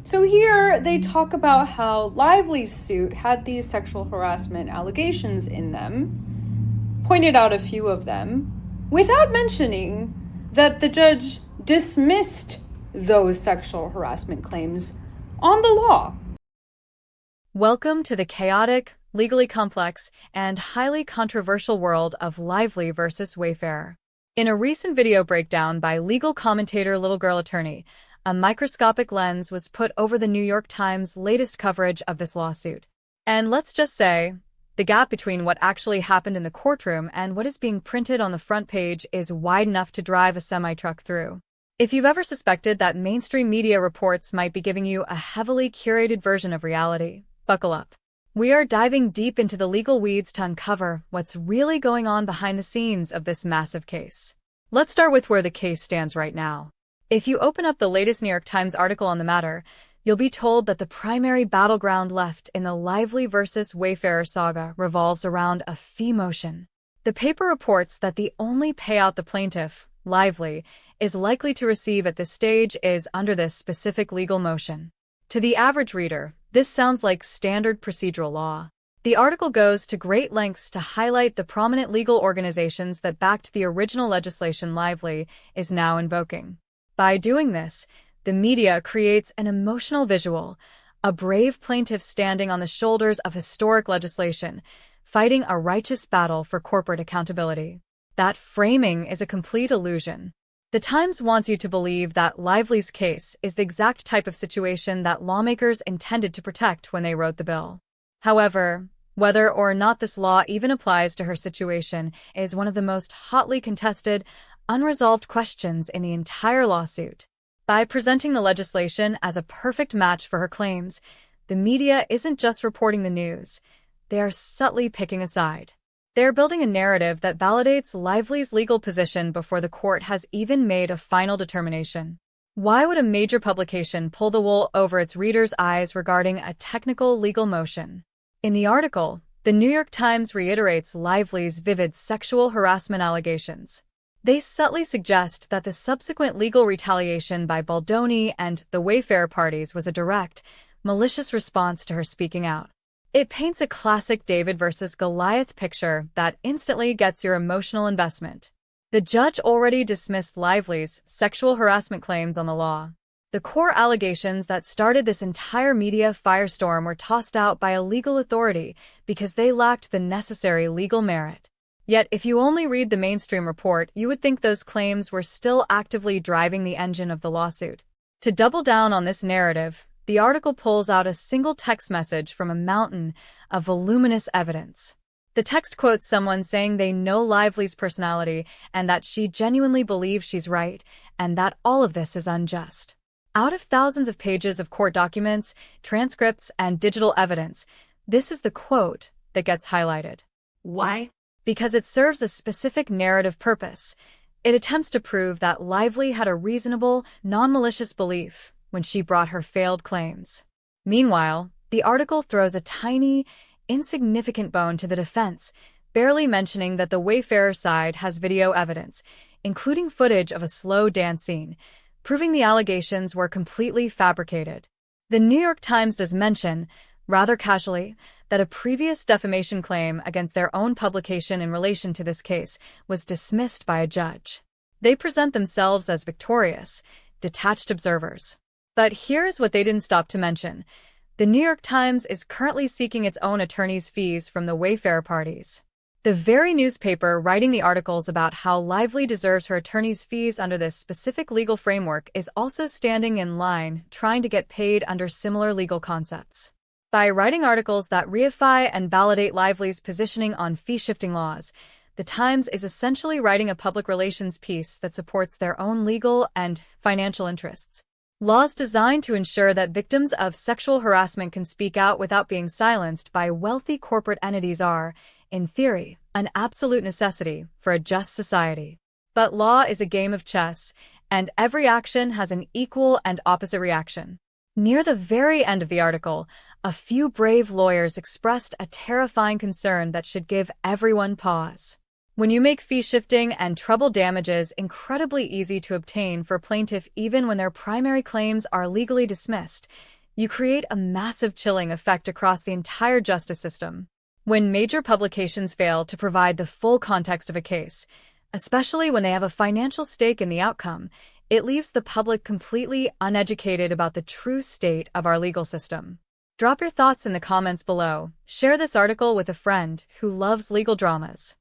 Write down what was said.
So here they talk about how Lively's suit had these sexual harassment allegations in them, pointed out a few of them, without mentioning that the judge dismissed those sexual harassment claims on the law. Welcome to the chaotic, legally complex, and highly controversial world of Lively versus Wayfarer. In a recent video breakdown by legal commentator Little Girl Attorney, a microscopic lens was put over the New York Times' latest coverage of this lawsuit. And let's just say, the gap between what actually happened in the courtroom and what is being printed on the front page is wide enough to drive a semi-truck through. If you've ever suspected that mainstream media reports might be giving you a heavily curated version of reality, buckle up. We are diving deep into the legal weeds to uncover what's really going on behind the scenes of this massive case. Let's start with where the case stands right now. If you open up the latest New York Times article on the matter, you'll be told that the primary battleground left in the Lively versus Wayfarer saga revolves around a fee motion. The paper reports that the only payout the plaintiff, Lively, is likely to receive at this stage is under this specific legal motion. To the average reader, this sounds like standard procedural law. The article goes to great lengths to highlight the prominent legal organizations that backed the original legislation Lively is now invoking. By doing this, the media creates an emotional visual, a brave plaintiff standing on the shoulders of historic legislation, fighting a righteous battle for corporate accountability. That framing is a complete illusion. The Times wants you to believe that Lively's case is the exact type of situation that lawmakers intended to protect when they wrote the bill. However, whether or not this law even applies to her situation is one of the most hotly contested, unresolved questions in the entire lawsuit. By presenting the legislation as a perfect match for her claims, the media isn't just reporting the news, they are subtly picking a side. They're building a narrative that validates Lively's legal position before the court has even made a final determination. Why would a major publication pull the wool over its readers' eyes regarding a technical legal motion? In the article, the New York Times reiterates Lively's vivid sexual harassment allegations. They subtly suggest that the subsequent legal retaliation by Baldoni and the Wayfarer parties was a direct, malicious response to her speaking out. It paints a classic David versus Goliath picture that instantly gets your emotional investment. The judge already dismissed Lively's sexual harassment claims on the law. The core allegations that started this entire media firestorm were tossed out by a legal authority because they lacked the necessary legal merit. Yet, if you only read the mainstream report, you would think those claims were still actively driving the engine of the lawsuit. To double down on this narrative, the article pulls out a single text message from a mountain of voluminous evidence. The text quotes someone saying they know Lively's personality and that she genuinely believes she's right, and that all of this is unjust. Out of thousands of pages of court documents, transcripts, and digital evidence, this is the quote that gets highlighted. Why? Because it serves a specific narrative purpose. It attempts to prove that Lively had a reasonable, non-malicious belief when she brought her failed claims. Meanwhile, the article throws a tiny, insignificant bone to the defense, barely mentioning that the Wayfarer side has video evidence, including footage of a slow dance scene, proving the allegations were completely fabricated. The New York Times does mention, rather casually, that a previous defamation claim against their own publication in relation to this case was dismissed by a judge. They present themselves as victorious, detached observers. But here's what they didn't stop to mention. The New York Times is currently seeking its own attorney's fees from the Wayfarer parties. The very newspaper writing the articles about how Lively deserves her attorney's fees under this specific legal framework is also standing in line trying to get paid under similar legal concepts. By writing articles that reify and validate Lively's positioning on fee-shifting laws, the Times is essentially writing a public relations piece that supports their own legal and financial interests. Laws designed to ensure that victims of sexual harassment can speak out without being silenced by wealthy corporate entities are, in theory, an absolute necessity for a just society. But law is a game of chess, and every action has an equal and opposite reaction. Near the very end of the article, a few brave lawyers expressed a terrifying concern that should give everyone pause. When you make fee shifting and treble damages incredibly easy to obtain for plaintiff even when their primary claims are legally dismissed, you create a massive chilling effect across the entire justice system. When major publications fail to provide the full context of a case, especially when they have a financial stake in the outcome, it leaves the public completely uneducated about the true state of our legal system. Drop your thoughts in the comments below. Share this article with a friend who loves legal dramas.